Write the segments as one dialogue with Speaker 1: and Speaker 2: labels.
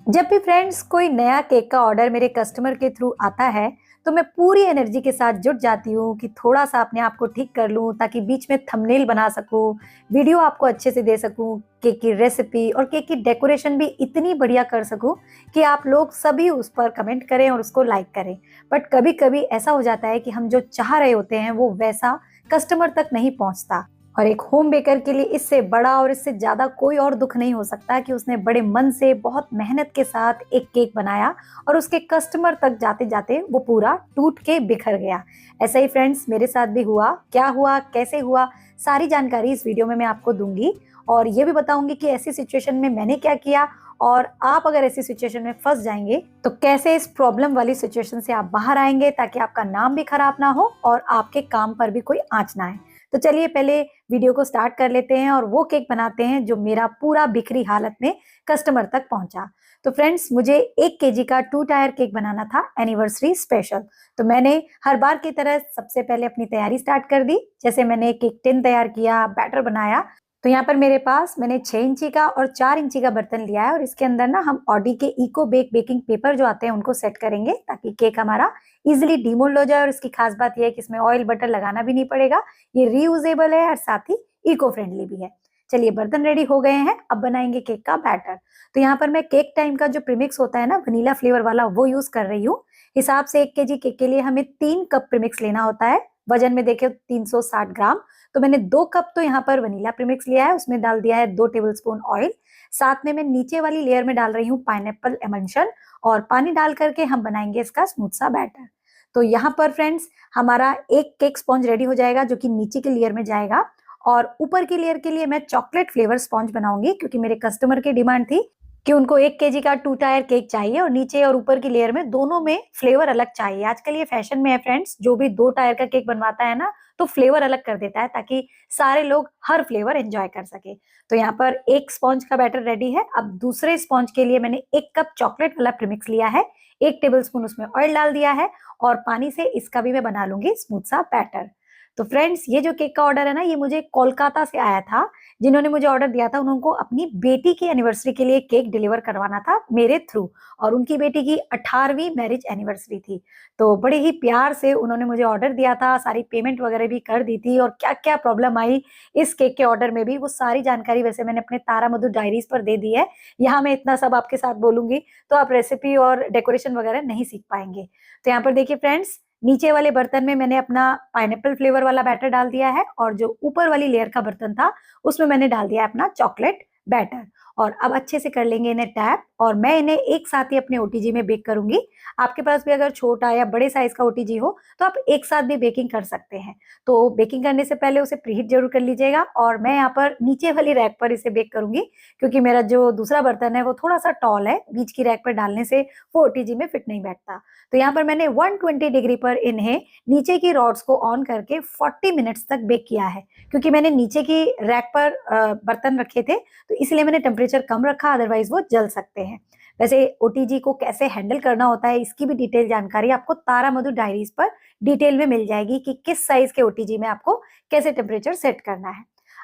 Speaker 1: जब भी फ्रेंड्स कोई नया केक का ऑर्डर मेरे कस्टमर के थ्रू आता है तो मैं पूरी एनर्जी के साथ जुट जाती हूँ कि थोड़ा सा अपने आप को ठीक कर लूँ ताकि बीच में थंबनेल बना सकूँ, वीडियो आपको अच्छे से दे सकूँ, केक की रेसिपी और केक की डेकोरेशन भी इतनी बढ़िया कर सकूँ कि आप लोग सभी उस पर कमेंट करें और उसको लाइक करें। बट कभी कभी ऐसा हो जाता है कि हम जो चाह रहे होते हैं वो वैसा कस्टमर तक नहीं पहुँचता। और एक होम बेकर के लिए इससे बड़ा और इससे ज्यादा कोई और दुख नहीं हो सकता कि उसने बड़े मन से बहुत मेहनत के साथ एक केक बनाया और उसके कस्टमर तक जाते जाते वो पूरा टूट के बिखर गया। ऐसा ही फ्रेंड्स मेरे साथ भी हुआ। क्या हुआ, कैसे हुआ, सारी जानकारी इस वीडियो में मैं आपको दूंगी और ये भी बताऊंगी कि ऐसी सिचुएशन में मैंने क्या किया और आप अगर ऐसी सिचुएशन में फंस जाएंगे तो कैसे इस प्रॉब्लम वाली सिचुएशन से आप बाहर आएंगे ताकि आपका नाम भी खराब ना हो और आपके काम पर भी कोई आंच ना आए। तो चलिए पहले वीडियो को स्टार्ट कर लेते हैं और वो केक बनाते हैं जो मेरा पूरा बिखरी हालत में कस्टमर तक पहुंचा। तो फ्रेंड्स मुझे 1 केजी का 2 टायर केक बनाना था एनिवर्सरी स्पेशल। तो मैंने हर बार की तरह सबसे पहले अपनी तैयारी स्टार्ट कर दी। जैसे मैंने केक टिन तैयार किया, बैटर बनाया। तो यहाँ पर मेरे पास मैंने 6 इंची का और 4 इंची का बर्तन लिया है और इसके अंदर ना हम ऑडी के इको बेक बेकिंग पेपर जो आते हैं उनको सेट करेंगे ताकि केक हमारा इजिली डीमोल्ड हो जाए। और इसकी खास बात यह है कि इसमें ऑयल बटर लगाना भी नहीं पड़ेगा, ये रीयूजेबल है और साथ ही इको फ्रेंडली भी है। चलिए बर्तन रेडी हो गए हैं, अब बनाएंगे केक का बैटर। तो यहाँ पर मैं केक टाइम का जो प्रीमिक्स होता है ना वनीला फ्लेवर वाला, वो यूज कर रही हूँ। हिसाब से 1 केजी केक के लिए हमें 3 कप प्रीमिक्स लेना होता है। वजन में देखे 360 ग्राम। तो मैंने 2 कप तो यहाँ पर वनीला प्रीमिक्स लिया है, उसमें डाल दिया है 2 टेबलस्पून ऑयल। साथ में मैं नीचे वाली लेयर में डाल रही हूँ पाइनएप्पल एमल्शन और पानी डाल करके हम बनाएंगे इसका स्मूथ सा बैटर। तो यहाँ पर फ्रेंड्स हमारा एक केक स्पॉन्ज रेडी हो जाएगा जो कि नीचे की लेयर में जाएगा और ऊपर की लेयर के लिए मैं चॉकलेट फ्लेवर स्पॉन्ज बनाऊंगी क्योंकि मेरे कस्टमर की डिमांड थी कि उनको 1 केजी का 2 टायर केक चाहिए और नीचे और ऊपर की लेयर में दोनों में फ्लेवर अलग चाहिए। आजकल ये फैशन में है फ्रेंड्स, जो भी 2 टायर का केक बनवाता है ना तो फ्लेवर अलग कर देता है ताकि सारे लोग हर फ्लेवर एंजॉय कर सके। तो यहाँ पर एक स्पॉन्ज का बैटर रेडी है। अब दूसरे स्पॉन्ज के लिए मैंने 1 कप चॉकलेट वाला प्रीमिक्स लिया है, 1 टेबलस्पून उसमें ऑयल डाल दिया है और पानी से इसका भी मैं बना लूंगी स्मूथ सा बैटर। तो फ्रेंड्स ये जो केक का ऑर्डर है ना ये मुझे कोलकाता से आया था। जिन्होंने मुझे ऑर्डर दिया था उनको अपनी बेटी की एनिवर्सरी के लिए केक डिलीवर करवाना था मेरे थ्रू और उनकी बेटी की 18वीं मैरिज एनिवर्सरी थी। तो बड़े ही प्यार से उन्होंने मुझे ऑर्डर दिया था, सारी पेमेंट वगैरह भी कर दी थी और क्या क्या प्रॉब्लम आई इस केक के ऑर्डर में भी वो सारी जानकारी वैसे मैंने अपने तारा मधुर डायरीज पर दे दी है। यहाँ मैं इतना सब आपके साथ बोलूंगी तो आप रेसिपी और डेकोरेशन वगैरह नहीं सीख पाएंगे। तो यहाँ पर देखिए फ्रेंड्स, नीचे वाले बर्तन में मैंने अपना पाइनएप्पल फ्लेवर वाला बैटर डाल दिया है और जो ऊपर वाली लेयर का बर्तन था उसमें मैंने डाल दिया अपना चॉकलेट बैटर। और अब अच्छे से कर लेंगे इन्हें टैप और मैं इन्हें एक साथ ही अपने ओटीजी में बेक करूंगी। आपके पास भी अगर छोटा या बड़े साइज का ओटीजी हो तो आप एक साथ भी बेकिंग कर सकते हैं। तो बेकिंग करने से पहले उसे प्रीहीट जरूर कर लीजिएगा और मैं यहाँ पर नीचे वाली रैक पर इसे बेक करूंगी क्योंकि मेरा जो दूसरा बर्तन है वो थोड़ा सा टॉल है, बीच की रैक पर डालने से वो ओटीजी में फिट नहीं बैठता। तो यहाँ पर मैंने 120 डिग्री पर इन्हें नीचे की रॉड्स को ऑन करके 40 मिनट्स तक बेक किया है। क्योंकि मैंने नीचे की रैक पर बर्तन रखे थे तो इसलिए मैंने टेम्परेचर कम रखा, अदरवाइज वो जल सकते हैं। वैसे ओटीजी को कैसे हैंडल करना होता है इसकी भी डिटेल जानकारी आपको तारा मधु डायरीज पर डिटेल में मिल जाएगी कि किस साइज के ओटीजी में आपको कैसे टेम्परेचर सेट करना है।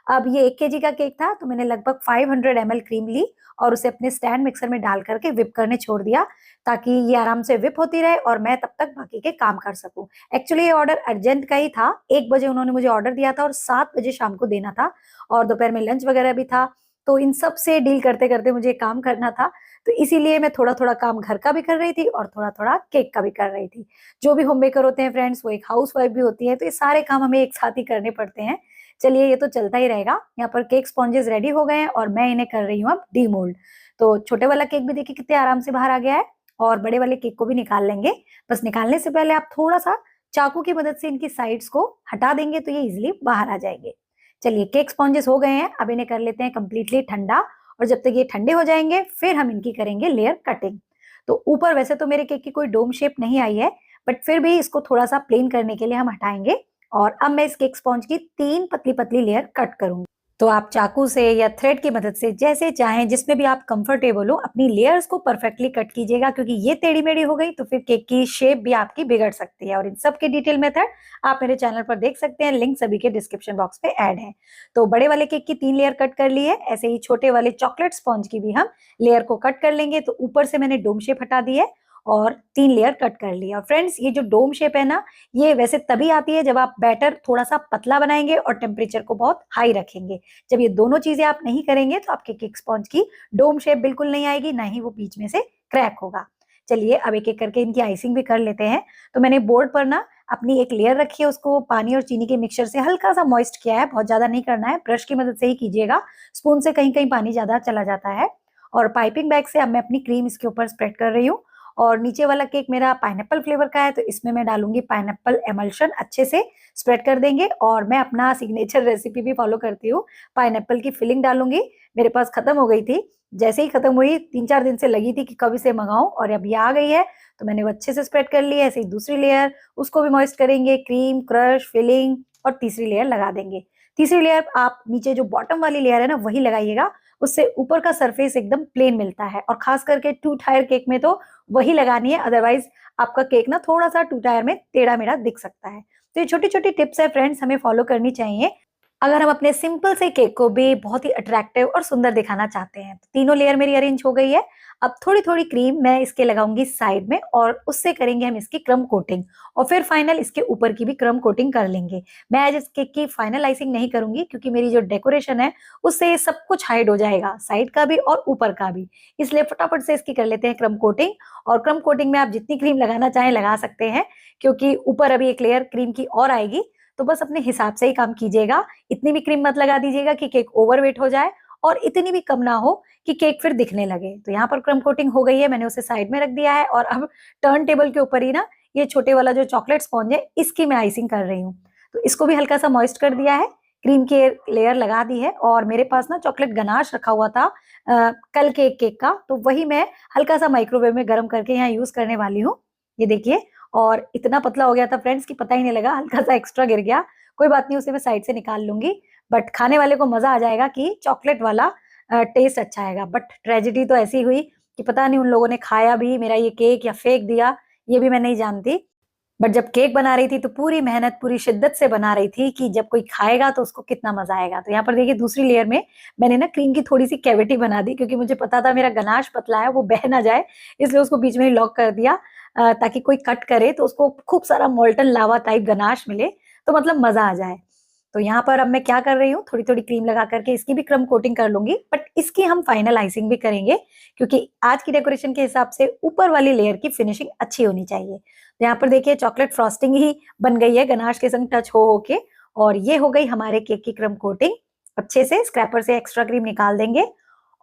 Speaker 1: अब ये 1 केजी का केक था तो मैंने लगभग 500 ml क्रीम ली और उसे अपने स्टैंड मिक्सर में डाल करके विप करने छोड़ दिया ताकि ये आराम से विप होती रहे और मैं तब तक बाकी के काम कर सकूं। एक्चुअली ये ऑर्डर अर्जेंट का ही था, 1 बजे उन्होंने मुझे ऑर्डर दिया था और 7 बजे शाम को देना था और दोपहर में लंच वगैरह भी था। तो इन सब से डील करते करते मुझे काम करना था। तो इसीलिए मैं थोड़ा थोड़ा काम घर का भी कर रही थी और थोड़ा थोड़ा केक का भी कर रही थी। जो भी होम मेकर होते हैं फ्रेंड्स वो एक हाउस वाइफ भी होती है, तो ये सारे काम हमें एक साथ ही करने पड़ते हैं। चलिए ये तो चलता ही रहेगा। यहाँ पर केक स्पॉन्जेस रेडी हो गए हैं और मैं इन्हें कर रही हूँ अब डीमोल्ड। तो छोटे वाला केक भी देखिए कितने आराम से बाहर आ गया है और बड़े वाले केक को भी निकाल लेंगे। बस निकालने से पहले आप थोड़ा सा चाकू की मदद से इनकी साइड्स को हटा देंगे तो ये इजिली बाहर आ जाएंगे। चलिए केक स्पॉन्जेस हो गए हैं, अब इन्हें कर लेते हैं कंप्लीटली ठंडा और जब तक ये ठंडे हो जाएंगे फिर हम इनकी करेंगे लेयर कटिंग। तो ऊपर वैसे तो मेरे केक की कोई डोम शेप नहीं आई है बट फिर भी इसको थोड़ा सा प्लेन करने के लिए हम हटाएंगे और अब मैं इस केक स्पॉन्ज की 3 पतली पतली लेयर कट करूंगी। तो आप चाकू से या थ्रेड की मदद से जैसे चाहें, जिसमें भी आप कंफर्टेबल हो, अपनी लेयर्स को परफेक्टली कट कीजिएगा, क्योंकि ये टेढ़ी मेढ़ी हो गई तो फिर केक की शेप भी आपकी बिगड़ सकती है। और इन सब के डिटेल मेथड आप मेरे चैनल पर देख सकते हैं, लिंक सभी के डिस्क्रिप्शन बॉक्स पे ऐड है। तो बड़े वाले केक की 3 लेयर कट कर ली है, ऐसे ही छोटे वाले चॉकलेट स्पॉन्ज की भी हम लेयर को कट कर लेंगे। तो ऊपर से मैंने डोम शेप हटा दी है और 3 लेयर कट कर ली। और फ्रेंड्स, ये जो डोम शेप है ना, ये वैसे तभी आती है जब आप बैटर थोड़ा सा पतला बनाएंगे और टेम्परेचर को बहुत हाई रखेंगे। जब ये दोनों चीजें आप नहीं करेंगे तो आपके केक स्पॉन्ज की डोम शेप बिल्कुल नहीं आएगी, ना ही वो बीच में से क्रैक होगा। चलिए अब एक एक करके इनकी आइसिंग भी कर लेते हैं। तो मैंने बोर्ड पर ना अपनी एक लेयर रखी है, उसको पानी और चीनी के मिक्सचर से हल्का सा मॉइस्ट किया है, बहुत ज्यादा नहीं करना है, ब्रश की मदद से ही कीजिएगा, स्पून से कहीं कहीं पानी ज्यादा चला जाता है। और पाइपिंग बैग से अब मैं अपनी क्रीम इसके ऊपर स्प्रेड कर रही हूँ। और नीचे वाला केक मेरा पाइनएप्पल फ्लेवर का है, तो इसमें मैं डालूंगी पाइनएप्पल एमल्शन, अच्छे से स्प्रेड कर देंगे। और मैं अपना सिग्नेचर रेसिपी भी फॉलो करती हूँ, पाइनएप्पल की फिलिंग डालूंगी। मेरे पास खत्म हो गई थी, जैसे ही खत्म हुई 3-4 दिन से लगी थी कि कब इसे मंगाऊं, और अब ये आ गई है तो मैंने वो अच्छे से स्प्रेड कर ली है। ऐसे ही दूसरी लेयर, उसको भी मॉइस्ट करेंगे, क्रीम, क्रश, फिलिंग, और तीसरी लेयर लगा देंगे। तीसरी लेयर आप नीचे जो बॉटम वाली लेयर है ना वही लगाइएगा, उससे ऊपर का सरफेस एकदम प्लेन मिलता है। और खास करके 2 टायर केक में तो वही लगानी है, अदरवाइज आपका केक ना थोड़ा सा 2 टायर में टेढ़ा मेढ़ा दिख सकता है। तो ये छोटी छोटी टिप्स है फ्रेंड्स, हमें फॉलो करनी चाहिए अगर हम अपने सिंपल से केक को भी बहुत ही अट्रैक्टिव और सुंदर दिखाना चाहते हैं। तो तीनों लेयर मेरी अरेंज हो गई है। अब थोड़ी थोड़ी क्रीम मैं इसके लगाऊंगी साइड में, और उससे करेंगे हम इसकी क्रम कोटिंग, और फिर फाइनल इसके ऊपर की भी क्रम कोटिंग कर लेंगे। मैं आज इस केक की फाइनल आइसिंग नहीं करूंगी, क्योंकि मेरी जो डेकोरेशन है उससे सब कुछ हाइड हो जाएगा, साइड का भी और ऊपर का भी, इसलिए फटाफट से इसकी कर लेते हैं क्रम कोटिंग। और क्रम कोटिंग में आप जितनी क्रीम लगाना चाहें लगा सकते हैं, क्योंकि ऊपर अभी एक लेयर क्रीम की और आएगी। तो बस अपने हिसाब से ही काम कीजिएगा, इतनी भी क्रीम मत लगा दीजिएगा कि केक ओवरवेट हो जाए, और इतनी भी कम ना हो कि केक फिर दिखने लगे। तो यहाँ पर क्रम कोटिंग हो गई है, मैंने उसे साइड में रख दिया है। और अब टर्न टेबल के ऊपर ही ना ये छोटे वाला जो चॉकलेट स्पॉन्ज है, इसकी मैं आइसिंग कर रही हूँ। तो इसको भी हल्का सा मॉइस्ट कर दिया है, क्रीम की लेयर लगा दी है। और मेरे पास ना चॉकलेट गनाश रखा हुआ था कल के केक का, तो वही मैं हल्का सा माइक्रोवेव में गर्म करके यहाँ यूज करने वाली हूँ। ये देखिए, और इतना पतला हो गया था फ्रेंड्स कि पता ही नहीं लगा, हल्का सा एक्स्ट्रा गिर गया, कोई बात नहीं, उसे मैं साइड से निकाल लूंगी। बट खाने वाले को मजा आ जाएगा कि चॉकलेट वाला टेस्ट अच्छा आएगा। बट ट्रेजेडी तो ऐसी हुई कि पता नहीं उन लोगों ने खाया भी मेरा ये केक या फेंक दिया, ये भी मैं नहीं जानती। बट जब केक बना रही थी तो पूरी मेहनत पूरी शिद्दत से बना रही थी कि जब कोई खाएगा तो उसको कितना मजा आएगा। तो यहाँ पर देखिए दूसरी लेयर में मैंने ना क्रीम की थोड़ी सी कैविटी बना दी, क्योंकि मुझे पता था मेरा गनाश पतला है, वो बह ना जाए, इसलिए उसको बीच में ही लॉक कर दिया, ताकि कोई कट करे तो उसको खूब सारा मोल्टन लावा टाइप गनाश मिले, तो मतलब मजा आ जाए। तो यहाँ पर अब मैं क्या कर रही हूँ, थोड़ी थोड़ी क्रीम लगा करके इसकी भी क्रम कोटिंग कर लूंगी, बट इसकी हम फाइनल आइसिंग भी करेंगे, क्योंकि आज की डेकोरेशन के हिसाब से ऊपर वाली लेयर की फिनिशिंग अच्छी होनी चाहिए। तो यहाँ पर देखिए चॉकलेट फ्रॉस्टिंग ही बन गई है गनाश के संग टच हो के। और ये हो गई हमारे केक की क्रम कोटिंग। अच्छे से स्क्रैपर से एक्स्ट्रा क्रीम निकाल देंगे,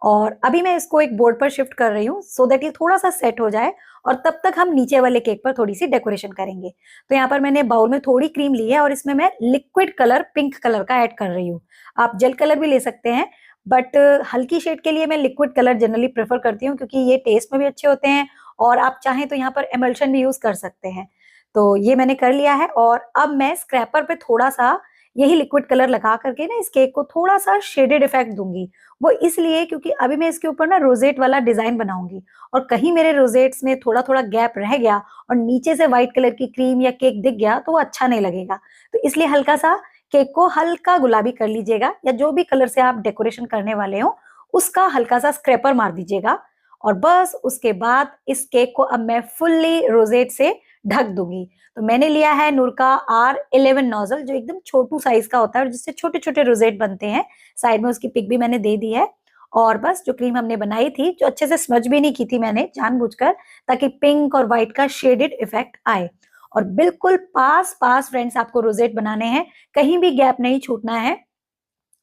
Speaker 1: और अभी मैं इसको एक बोर्ड पर शिफ्ट कर रही हूँ, सो दैट ये थोड़ा सा सेट हो जाए, और तब तक हम नीचे वाले केक पर थोड़ी सी डेकोरेशन करेंगे। तो यहाँ पर मैंने बाउल में थोड़ी क्रीम ली है, और इसमें मैं लिक्विड कलर पिंक कलर का ऐड कर रही हूँ। आप जेल कलर भी ले सकते हैं, बट हल्की शेड के लिए मैं लिक्विड कलर जनरली प्रेफर करती हूँ, क्योंकि ये टेस्ट में भी अच्छे होते हैं, और आप चाहें तो यहाँ पर एमल्शन भी यूज कर सकते हैं। तो ये मैंने कर लिया है, और अब मैं स्क्रैपर पे थोड़ा सा यही लिक्विड कलर लगा करके ना इस केक को थोड़ा सा शेडेड इफेक्ट दूंगी। वो इसलिए क्योंकि अभी मैं इसके ऊपर ना रोजेट वाला डिजाइन बनाऊंगी, और कहीं मेरे रोजेट्स में थोड़ा थोड़ा गैप रह गया और नीचे से व्हाइट कलर की क्रीम या केक दिख गया तो वो अच्छा नहीं लगेगा। तो इसलिए हल्का सा केक को हल्का गुलाबी कर लीजिएगा, या जो भी कलर से आप डेकोरेशन करने वाले हो उसका हल्का सा स्क्रैपर मार दीजिएगा। और बस उसके बाद इस केक को अब मैं फुल्ली रोजेट से ढक दूंगी। तो मैंने लिया है नूरका R11 नोजल, जो एकदम छोटू साइज का होता है और जिससे छोटे छोटे रोजेट बनते हैं। साइड में उसकी पिक भी मैंने दे दी है। और बस जो क्रीम हमने बनाई थी, जो अच्छे से स्मज भी नहीं की थी मैंने जानबूझकर, ताकि पिंक और व्हाइट का शेडेड इफेक्ट आए। और बिल्कुल पास पास फ्रेंड्स आपको रोजेट बनाने हैं, कहीं भी गैप नहीं छूटना है।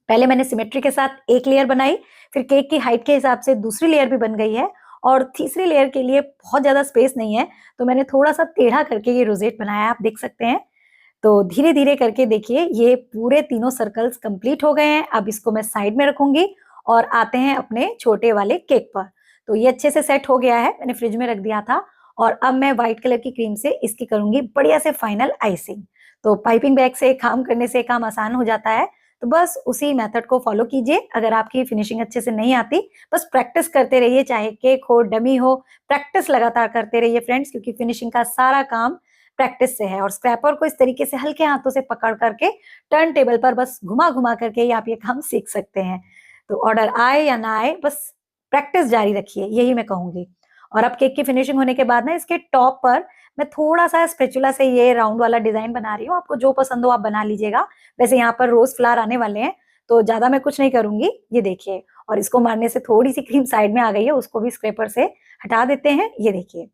Speaker 1: पहले मैंने सिमेट्री के साथ एक लेयर बनाई, फिर केक की हाइट के हिसाब से दूसरी लेयर भी बन गई है, और तीसरी लेयर के लिए बहुत ज्यादा स्पेस नहीं है, तो मैंने थोड़ा सा टेढ़ा करके ये रोजेट बनाया है, आप देख सकते हैं। तो धीरे धीरे करके देखिए ये पूरे तीनों सर्कल्स कंप्लीट हो गए हैं। अब इसको मैं साइड में रखूंगी, और आते हैं अपने छोटे वाले केक पर। तो ये अच्छे से सेट हो गया है, मैंने फ्रिज में रख दिया था। और अब मैं व्हाइट कलर की क्रीम से इसकी करूंगी बढ़िया से फाइनल आइसिंग। तो पाइपिंग बैग से काम करने से काम आसान हो जाता है। तो बस उसी मेथड को फॉलो कीजिए। अगर आपकी फिनिशिंग अच्छे से नहीं आती, बस प्रैक्टिस करते रहिए, चाहे केक हो, डमी हो, प्रैक्टिस लगातार करते रहिए फ्रेंड्स, क्योंकि फिनिशिंग का सारा काम प्रैक्टिस से है। और स्क्रैपर को इस तरीके से हल्के हाथों से पकड़ करके टर्न टेबल पर बस घुमा घुमा करके ही आप ये काम सीख सकते हैं। तो ऑर्डर आए या ना आए, बस प्रैक्टिस जारी रखिए, यही मैं कहूंगी। और अब केक की फिनिशिंग होने के बाद ना इसके टॉप पर मैं थोड़ा सा स्पैचुला से ये राउंड वाला डिजाइन बना रही हूँ। आपको जो पसंद हो आप बना लीजिएगा। वैसे यहाँ पर रोज फ्लावर आने वाले हैं, तो ज्यादा मैं कुछ नहीं करूंगी, ये देखिए। और इसको मारने से थोड़ी सी क्रीम साइड में आ गई है, उसको भी स्क्रैपर से हटा देते हैं, ये देखिए।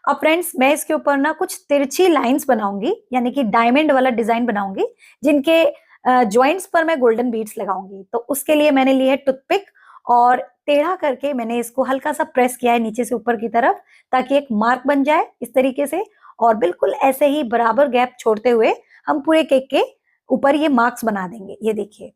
Speaker 1: अब फ्रेंड्स मैं इसके ऊपर ना कुछ तिरछी लाइंस बनाऊंगी, यानी कि डायमंड वाला डिजाइन बनाऊंगी, जिनके ज्वाइंट्स पर मैं गोल्डन बीड्स लगाऊंगी। तो उसके लिए मैंने ली है टूथपिक, और टेढ़ा करके मैंने इसको हल्का सा प्रेस किया है नीचे से ऊपर की तरफ, ताकि एक मार्क बन जाए इस तरीके से। और बिल्कुल ऐसे ही बराबर गैप छोड़ते हुए हम पूरे केक के ऊपर ये मार्क्स बना देंगे, ये देखिए।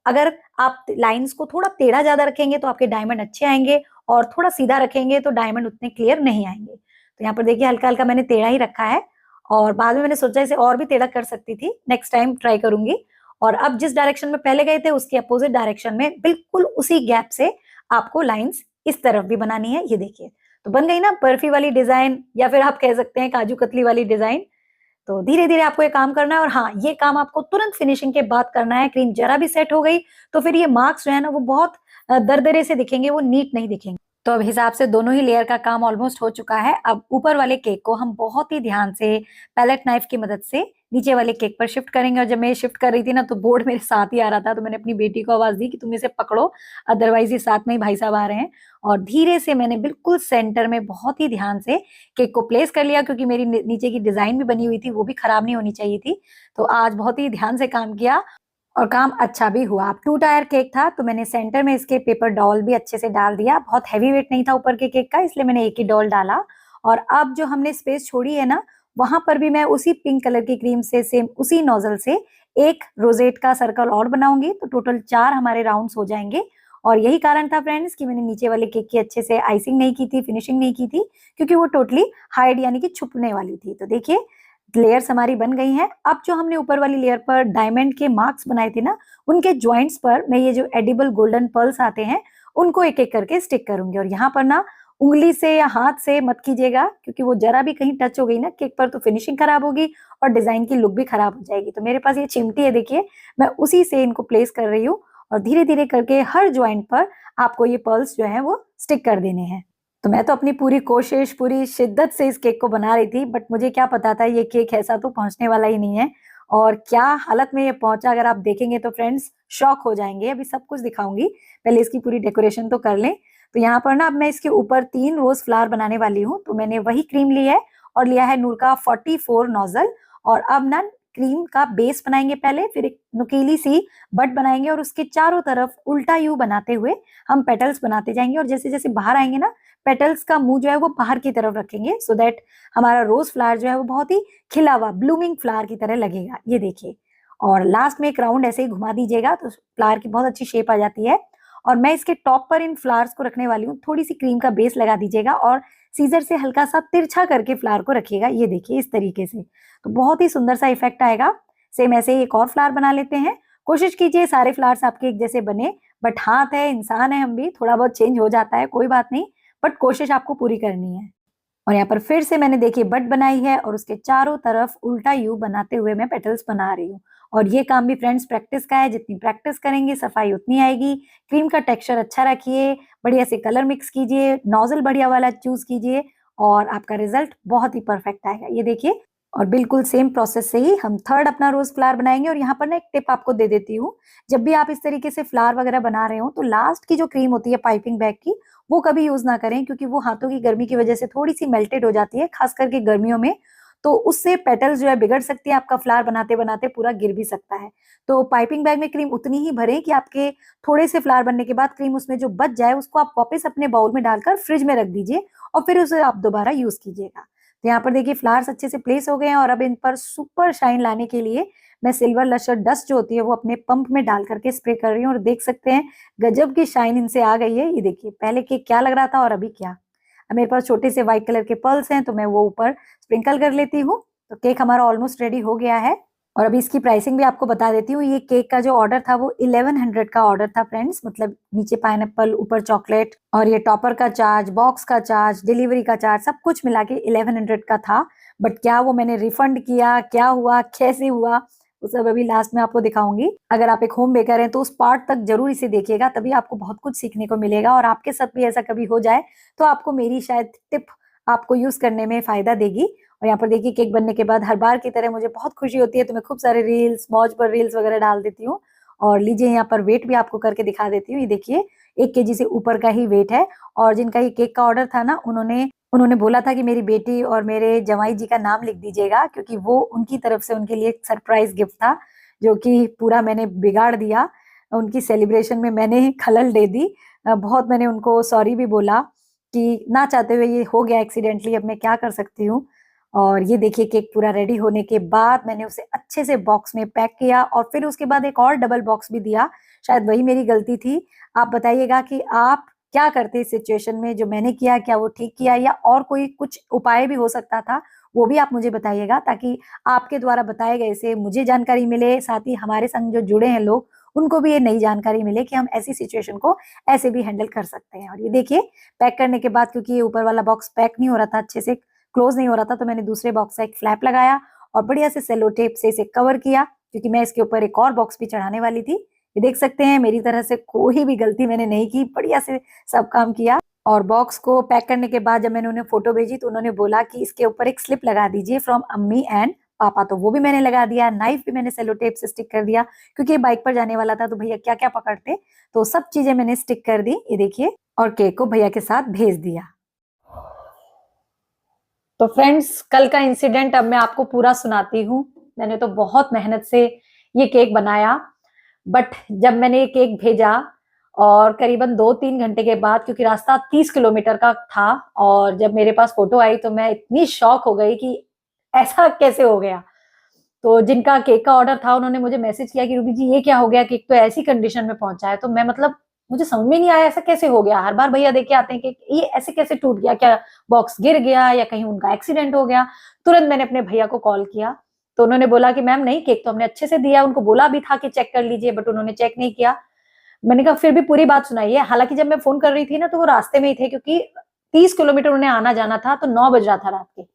Speaker 1: अगर आप लाइंस को थोड़ा टेढ़ा ज्यादा रखेंगे तो आपके डायमंड अच्छे आएंगे, और थोड़ा सीधा रखेंगे तो डायमंड उतने क्लियर नहीं आएंगे। तो यहाँ पर देखिए हल्का हल्का मैंने टेढ़ा ही रखा है, और बाद में मैंने सोचा इसे और भी टेढ़ा कर सकती थी, नेक्स्ट टाइम ट्राई करूंगी। और अब जिस डायरेक्शन में पहले गए थे उसके अपोजिट डायरेक्शन में बिल्कुल उसी गैप से आपको लाइंस इस तरफ भी बनानी है, ये देखिए। तो बन गई ना बर्फी वाली डिजाइन, या फिर आप कह सकते हैं काजू कतली वाली डिजाइन। तो धीरे धीरे आपको ये काम करना है, और हाँ, ये काम आपको तुरंत फिनिशिंग के बाद करना है। क्रीम जरा भी सेट हो गई तो फिर ये मार्क्स जो है ना वो बहुत दरदरे से दिखेंगे, वो नीट नहीं दिखेंगे। तो अब हिसाब से दोनों ही लेयर का काम ऑलमोस्ट हो चुका है। अब ऊपर वाले केक को हम बहुत ही ध्यान से पैलेट नाइफ की मदद से नीचे वाले केक पर शिफ्ट करेंगे। और जब मैं शिफ्ट कर रही थी ना, तो बोर्ड मेरे साथ ही आ रहा था, तो मैंने अपनी बेटी को आवाज दी कि तुम इसे पकड़ो, अदरवाइज ये साथ में ही भाई साहब आ रहे हैं। और धीरे से मैंने बिल्कुल सेंटर में बहुत ही ध्यान से केक को प्लेस कर लिया, क्योंकि मेरी नीचे की डिजाइन भी बनी हुई थी, वो भी खराब नहीं होनी चाहिए थी। तो आज बहुत ही ध्यान से काम किया, और काम अच्छा भी हुआ। अब 2 टायर केक था, तो मैंने सेंटर में इसके पेपर डॉल भी अच्छे से डाल दिया। बहुत हैवी वेट नहीं था ऊपर के केक का, इसलिए मैंने एक ही डॉल डाला। और अब जो हमने स्पेस छोड़ी है ना, वहां पर भी मैं उसी पिंक कलर की क्रीम से सेम उसी नोजल से एक रोजेट का सर्कल और बनाऊंगी। तो टोटल 4 हमारे राउंड्स हो जाएंगे। और यही कारण था फ्रेंड्स कि मैंने नीचे वाले केक की अच्छे से आइसिंग नहीं की थी, फिनिशिंग नहीं की थी, क्योंकि वो टोटली हाइड यानी कि छुपने वाली थी। तो देखिए लेयर्स हमारी बन गई हैं। अब जो हमने ऊपर वाली लेयर पर डायमंड के मार्क्स बनाए थे ना, उनके ज्वाइंट्स पर मैं ये जो एडिबल गोल्डन पर्ल्स आते हैं उनको एक एक करके स्टिक करूंगी। और यहाँ पर ना उंगली से या हाथ से मत कीजिएगा, क्योंकि वो जरा भी कहीं टच हो गई ना केक पर तो फिनिशिंग खराब होगी और डिजाइन की लुक भी खराब हो जाएगी। तो मेरे पास ये चिमटी है, देखिए मैं उसी से इनको प्लेस कर रही हूँ, और धीरे धीरे करके हर ज्वाइंट पर आपको ये पर्ल्स जो है वो स्टिक कर देने हैं। तो मैं तो अपनी पूरी कोशिश, पूरी शिद्दत से इस केक को बना रही थी, बट मुझे क्या पता था ये केक ऐसा तो पहुंचने वाला ही नहीं है। और क्या हालत में ये पहुंचा, अगर आप देखेंगे तो फ्रेंड्स शॉक हो जाएंगे। अभी सब कुछ दिखाऊंगी, पहले इसकी पूरी डेकोरेशन तो कर लें। तो यहाँ पर ना अब मैं इसके ऊपर 3 रोज फ्लावर बनाने वाली हूँ। तो मैंने वही क्रीम ली है, और लिया है नूर का 44 नोजल। और अब ना क्रीम का बेस बनाएंगे पहले, फिर एक नुकीली सी बट बनाएंगे, और उसके चारों तरफ उल्टा यू बनाते हुए हम पेटल्स बनाते जाएंगे। और जैसे जैसे बाहर आएंगे ना, पेटल्स का मुंह जो है वो बाहर की तरफ रखेंगे, सो दैट हमारा रोज फ्लावर जो है वो बहुत ही खिला हुआ ब्लूमिंग फ्लावर की तरह लगेगा, ये देखिए। और लास्ट में एक राउंड ऐसे ही घुमा दीजिएगा तो फ्लावर की बहुत अच्छी शेप आ जाती है। और मैं इसके टॉप पर इन फ्लावर्स को रखने वाली हूँ। थोड़ी सी क्रीम का बेस लगा दीजिएगा, और सीजर से हल्का सा तिरछा करके फ्लावर को रखिएगा, ये देखिए इस तरीके से। तो बहुत ही सुंदर सा इफेक्ट आएगा। सेम ऐसे ही एक और फ्लावर बना लेते हैं। कोशिश कीजिए सारे फ्लावर्स आपके एक जैसे बने, बट हाथ है, इंसान है हम भी, थोड़ा बहुत चेंज हो जाता है, कोई बात नहीं, बट कोशिश आपको पूरी करनी है। और यहाँ पर फिर से मैंने देखिए बट बनाई है, और उसके चारों तरफ उल्टा यू बनाते हुए मैं पेटल्स बना रही हूँ। और ये काम भी फ्रेंड्स प्रैक्टिस का है, जितनी प्रैक्टिस करेंगे सफाई उतनी आएगी। क्रीम का टेक्सचर अच्छा रखिए, बढ़िया से कलर मिक्स कीजिए, नोजल बढ़िया वाला चूज कीजिए, और आपका रिजल्ट बहुत ही परफेक्ट आएगा, ये देखिए। और बिल्कुल सेम प्रोसेस से ही हम थर्ड अपना रोज फ्लावर बनाएंगे। और यहाँ पर ना एक टिप आपको दे देती हूँ, जब भी आप इस तरीके से फ्लावर वगैरह बना रहे हो तो लास्ट की जो क्रीम होती है पाइपिंग बैग की, वो कभी यूज ना करें, क्योंकि वो हाथों की गर्मी की वजह से थोड़ी सी मेल्टेड हो जाती है, खास करके गर्मियों में। तो उससे पेटल्स जो है बिगड़ सकती है, आपका फ्लावर बनाते बनाते पूरा गिर भी सकता है। तो पाइपिंग बैग में क्रीम उतनी ही भरें कि आपके थोड़े से फ्लावर बनने के बाद क्रीम उसमें जो बच जाए उसको आप वापस अपने बाउल में डालकर फ्रिज में रख दीजिए, और फिर उसे आप दोबारा यूज कीजिएगा। तो यहाँ पर देखिए फ्लावर्स अच्छे से प्लेस हो गए हैं, और अब इन पर सुपर शाइन लाने के लिए मैं सिल्वर लशर डस्ट जो होती है वो अपने पंप में डाल करके स्प्रे कर रही हूँ। और देख सकते हैं गजब की शाइन इनसे आ गई है, ये देखिए। पहले केक क्या लग रहा था और अभी क्या। अब मेरे पास छोटे से व्हाइट कलर के पर्ल्स हैं, तो मैं वो ऊपर स्प्रिंकल कर लेती हूँ। तो केक हमारा ऑलमोस्ट रेडी हो गया है। और अभी इसकी प्राइसिंग भी आपको बता देती हूँ। ये केक का जो ऑर्डर था वो 1100 का ऑर्डर था फ्रेंड्स, मतलब नीचे पाइनएप्पल, ऊपर चॉकलेट, और ये टॉपर का चार्ज, बॉक्स का चार्ज, डिलीवरी का चार्ज, सब कुछ मिला के 1100 का था। बट क्या वो मैंने रिफंड किया, क्या हुआ, कैसे हुआ, वो सब अभी लास्ट में आपको दिखाऊंगी। अगर आप एक होम बेकर हैं तो उस पार्ट तक जरूर इसे देखिएगा, तभी आपको बहुत कुछ सीखने को मिलेगा। और आपके साथ भी ऐसा कभी हो जाए तो आपको मेरी शायद टिप आपको यूज करने में फायदा देगी। और यहाँ पर देखिए केक बनने के बाद हर बार की तरह मुझे बहुत खुशी होती है, तो मैं खूब सारे रील्स, मौज पर रील्स वगैरह डाल देती हूँ। और लीजिए यहाँ पर वेट भी आपको करके दिखा देती हूँ। ये देखिए 1 केजी से ऊपर का ही वेट है। और जिनका ये केक का ऑर्डर था ना, उन्होंने उन्होंने बोला था कि मेरी बेटी और मेरे जवाई जी का नाम लिख दीजिएगा, क्योंकि वो उनकी तरफ से उनके लिए एक सरप्राइज गिफ्ट था, जो कि पूरा मैंने बिगाड़ दिया। उनकी सेलिब्रेशन में मैंने खलल दे दी। बहुत मैंने उनको सॉरी भी बोला कि ना चाहते हुए ये हो गया एक्सीडेंटली, अब मैं क्या कर सकती हूँ। और ये देखिए केक पूरा रेडी होने के बाद मैंने उसे अच्छे से बॉक्स में पैक किया, और फिर उसके बाद एक और डबल बॉक्स भी दिया। शायद वही मेरी गलती थी। आप बताइएगा कि आप क्या करते इस सिचुएशन में, जो मैंने किया क्या वो ठीक किया, या और कोई कुछ उपाय भी हो सकता था, वो भी आप मुझे बताइएगा, ताकि आपके द्वारा बताए गए से मुझे जानकारी मिले, साथ ही हमारे संग जो जुड़े हैं लोग उनको भी ये नई जानकारी मिले कि हम ऐसी सिचुएशन को ऐसे भी हैंडल कर सकते हैं। और ये देखिए पैक करने के बाद, क्योंकि ये ऊपर वाला बॉक्स पैक नहीं हो रहा था, अच्छे से क्लोज नहीं हो रहा था, तो मैंने दूसरे बॉक्स का एक फ्लैप लगाया और बढ़िया से सेलो टेप से इसे कवर किया, क्योंकि मैं इसके ऊपर एक और बॉक्स भी चढ़ाने वाली थी। ये देख सकते हैं मेरी तरह से कोई भी गलती मैंने नहीं की, बढ़िया से सब काम किया। और बॉक्स को पैक करने के बाद जब मैंने उन्हें फोटो भेजी तो उन्होंने बोला कि इसके ऊपर एक स्लिप लगा दीजिए फ्रॉम अम्मी एंड पापा, तो वो भी मैंने लगा दिया। नाइफ भी मैंने सेलो टेप से स्टिक कर दिया, क्योंकि बाइक पर जाने वाला था तो भैया क्या क्या पकड़ते, तो सब चीजें मैंने स्टिक कर दी। ये देखिए, और केक को भैया के साथ भेज दिया। तो फ्रेंड्स, कल का इंसिडेंट अब मैं आपको पूरा सुनाती हूँ। मैंने तो बहुत मेहनत से ये केक बनाया, बट जब मैंने ये केक भेजा और करीबन 2-3 घंटे के बाद, क्योंकि रास्ता 30 किलोमीटर का था, और जब मेरे पास फोटो आई तो मैं इतनी शॉक हो गई कि ऐसा कैसे हो गया। तो जिनका केक का ऑर्डर था उन्होंने मुझे मैसेज किया कि रूबी जी ये क्या हो गया, केक तो ऐसी कंडीशन में पहुंचा है। तो मैं मतलब मुझे समझ में नहीं आया ऐसा कैसे हो गया। हर बार भैया देके आते हैं कि ये ऐसे कैसे टूट गया, क्या बॉक्स गिर गया या कहीं उनका एक्सीडेंट हो गया। तुरंत मैंने अपने भैया को कॉल किया, तो उन्होंने बोला कि मैम नहीं, केक तो हमने अच्छे से दिया, उनको बोला भी था कि चेक कर लीजिए, बट उन्होंने चेक नहीं किया। मैंने कहा फिर भी पूरी बात सुनाइए। हालांकि जब मैं फोन कर रही थी ना तो वो रास्ते में ही थे, क्योंकि 30 किलोमीटर उन्हें आना जाना था, तो 9 बज रहा था रात के।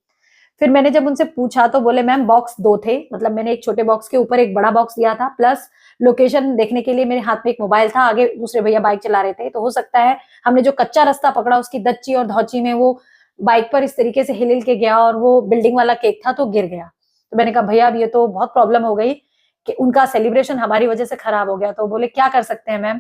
Speaker 1: फिर मैंने जब उनसे पूछा तो बोले मैम बॉक्स 2 थे, मतलब मैंने एक छोटे बॉक्स के ऊपर एक बड़ा बॉक्स दिया था, प्लस लोकेशन देखने के लिए मेरे हाथ में एक मोबाइल था, आगे दूसरे भैया बाइक चला रहे थे, तो हो सकता है हमने जो कच्चा रास्ता पकड़ा उसकी दच्ची और धौची में वो बाइक पर इस तरीके से हिल के गया और वो बिल्डिंग वाला केक था तो गिर गया। तो मैंने कहा भैया अब ये तो बहुत प्रॉब्लम हो गई कि उनका सेलिब्रेशन हमारी वजह से खराब हो गया। तो बोले क्या कर सकते हैं मैम।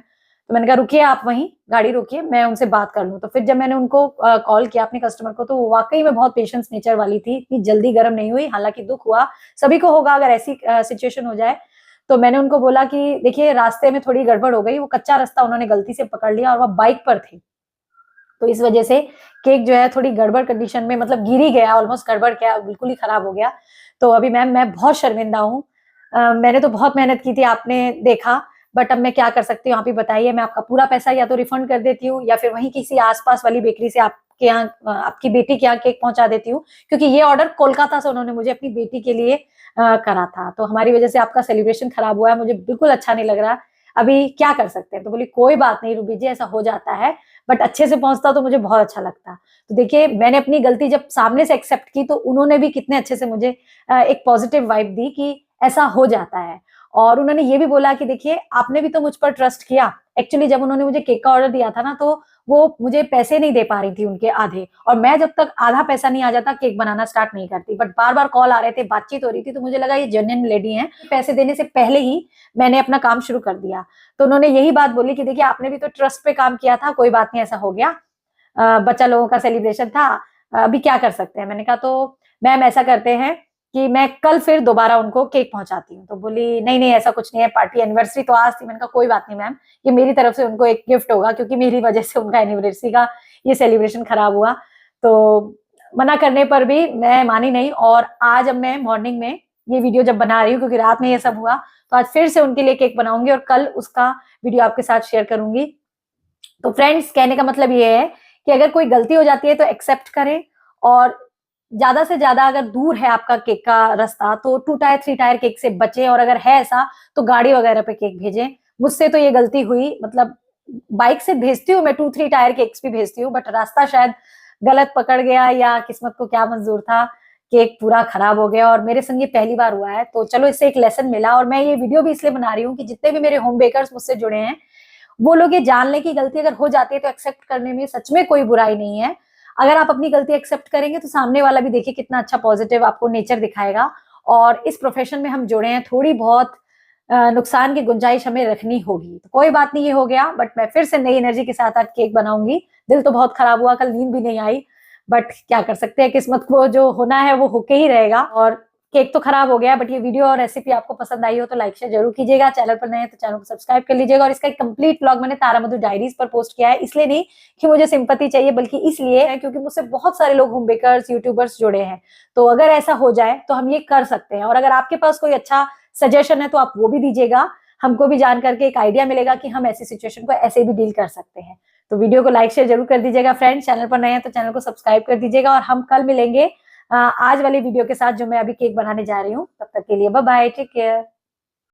Speaker 1: तो मैंने कहा रुकिए, आप वहीं गाड़ी रोकिए, मैं उनसे बात कर लूं। तो फिर जब मैंने उनको कॉल किया अपने कस्टमर को, तो वो वाकई में बहुत पेशेंस नेचर वाली थी, इतनी जल्दी गर्म नहीं हुई। हालांकि दुख हुआ, सभी को होगा अगर ऐसी सिचुएशन हो जाए। तो मैंने उनको बोला कि देखिए रास्ते में थोड़ी गड़बड़ हो गई, वो कच्चा रास्ता उन्होंने गलती से पकड़ लिया और वो बाइक पर थे, तो इस वजह से केक जो है थोड़ी गड़बड़ कंडीशन में, मतलब गिर ही गया, ऑलमोस्ट गड़बड़ क्या बिल्कुल ही खराब हो गया। तो अभी मैम मैं बहुत शर्मिंदा हूँ। मैंने तो बहुत मेहनत की थी, आपने देखा, बट अब मैं क्या कर सकती हूँ आप ही बताइए। मैं आपका पूरा पैसा या तो रिफंड कर देती हूँ, या फिर वहीं किसी आसपास वाली बेकरी से आपके यहाँ आपकी बेटी के यहाँ केक पहुंचा देती हूँ, क्योंकि ये ऑर्डर कोलकाता से उन्होंने मुझे अपनी बेटी के लिए करा था। तो हमारी वजह से आपका सेलिब्रेशन खराब हुआ है, मुझे बिल्कुल अच्छा नहीं लग रहा, अभी क्या कर सकते हैं। तो बोली कोई बात नहीं रूबी जी, ऐसा हो जाता है, बट अच्छे से पहुंचता तो मुझे बहुत अच्छा लगता। तो देखिए मैंने अपनी गलती जब सामने से एक्सेप्ट की तो उन्होंने भी कितने अच्छे से मुझे एक पॉजिटिव वाइब दी कि ऐसा हो जाता है। और उन्होंने ये भी बोला कि देखिए आपने भी तो मुझ पर ट्रस्ट किया। एक्चुअली जब उन्होंने मुझे केक का ऑर्डर दिया था ना, तो वो मुझे पैसे नहीं दे पा रही थी उनके आधे, और मैं जब तक आधा पैसा नहीं आ जाता केक बनाना स्टार्ट नहीं करती। बट बार बार कॉल आ रहे थे, बातचीत हो रही थी, तो मुझे लगा ये जेन्युइन लेडी हैं, पैसे देने से पहले ही मैंने अपना काम शुरू कर दिया। तो उन्होंने यही बात बोली कि देखिए आपने भी तो ट्रस्ट पे काम किया था, कोई बात नहीं, ऐसा हो गया, बच्चा लोगों का सेलिब्रेशन था, अभी क्या कर सकते हैं। मैंने कहा तो मैम ऐसा करते हैं कि मैं कल फिर दोबारा उनको केक पहुंचाती हूँ। तो बोली नहीं नहीं ऐसा कुछ नहीं है, पार्टी एनिवर्सरी तो आज थी। मैंने कहा कोई बात नहीं मैम, ये मेरी तरफ से उनको एक गिफ्ट होगा, क्योंकि मेरी वजह से उनका एनिवर्सरी का ये सेलिब्रेशन खराब हुआ। तो मना करने पर भी मैं मानी नहीं, और आज अब मैं मॉर्निंग में ये वीडियो जब बना रही हूँ, क्योंकि रात में ये सब हुआ, तो आज फिर से उनके लिए केक बनाऊंगी और कल उसका वीडियो आपके साथ शेयर करूंगी। तो फ्रेंड्स कहने का मतलब ये है कि अगर कोई गलती हो जाती है तो एक्सेप्ट करें, और ज्यादा से ज्यादा अगर दूर है आपका केक का रास्ता तो 2 टायर 3 टायर केक से बचें, और अगर है ऐसा तो गाड़ी वगैरह पे केक भेजें। मुझसे तो ये गलती हुई, मतलब बाइक से भेजती हूँ मैं 2 3 टायर केक्स भी भेजती हूँ, बट रास्ता शायद गलत पकड़ गया या किस्मत को क्या मंजूर था, केक पूरा खराब हो गया। और मेरे संग ये पहली बार हुआ है, तो चलो इससे एक लेसन मिला। और मैं ये वीडियो भी इसलिए बना रही हूँ कि जितने भी मेरे होम बेकर्स मुझसे जुड़े हैं वो लोग ये जान लें कि गलती अगर हो जाती है तो एक्सेप्ट करने में सच में कोई बुराई नहीं है। अगर आप अपनी गलती एक्सेप्ट करेंगे तो सामने वाला भी देखिए कितना अच्छा पॉजिटिव आपको नेचर दिखाएगा। और इस प्रोफेशन में हम जुड़े हैं, थोड़ी बहुत नुकसान की गुंजाइश हमें रखनी होगी। तो कोई बात नहीं, ये हो गया, बट मैं फिर से नई एनर्जी के साथ आज केक बनाऊंगी। दिल तो बहुत खराब हुआ, कल नींद भी नहीं आई, बट क्या कर सकते हैं, किस्मत को जो होना है वो होके ही रहेगा। और केक तो खराब हो गया, बट ये वीडियो और रेसिपी आपको पसंद आई हो तो लाइक शेयर जरूर कीजिएगा। चैनल पर नए हैं तो चैनल को सब्सक्राइब कर लीजिएगा। और इसका एक कंप्लीट व्लॉग मैंने तारामधु डायरीज पर पोस्ट किया है, इसलिए नहीं कि मुझे सिंपैथी चाहिए, बल्कि इसलिए है क्योंकि मुझसे बहुत सारे लोग होम बेकर्स यूट्यूबर्स जुड़े हैं। तो अगर ऐसा हो जाए तो हम ये कर सकते हैं। और अगर आपके पास कोई अच्छा सजेशन है तो आप वो भी दीजिएगा, हमको भी जान करके एक आइडिया मिलेगा कि हम ऐसी सिचुएशन को ऐसे भी डील कर सकते हैं। तो वीडियो को लाइक शेयर जरूर कर दीजिएगा फ्रेंड्स। चैनल पर नए हैं तो चैनल को सब्सक्राइब कर दीजिएगा। और हम कल मिलेंगे आज वाली वीडियो के साथ जो मैं अभी केक बनाने जा रही हूँ। तब तक के लिए बाय बाय, टेक केयर।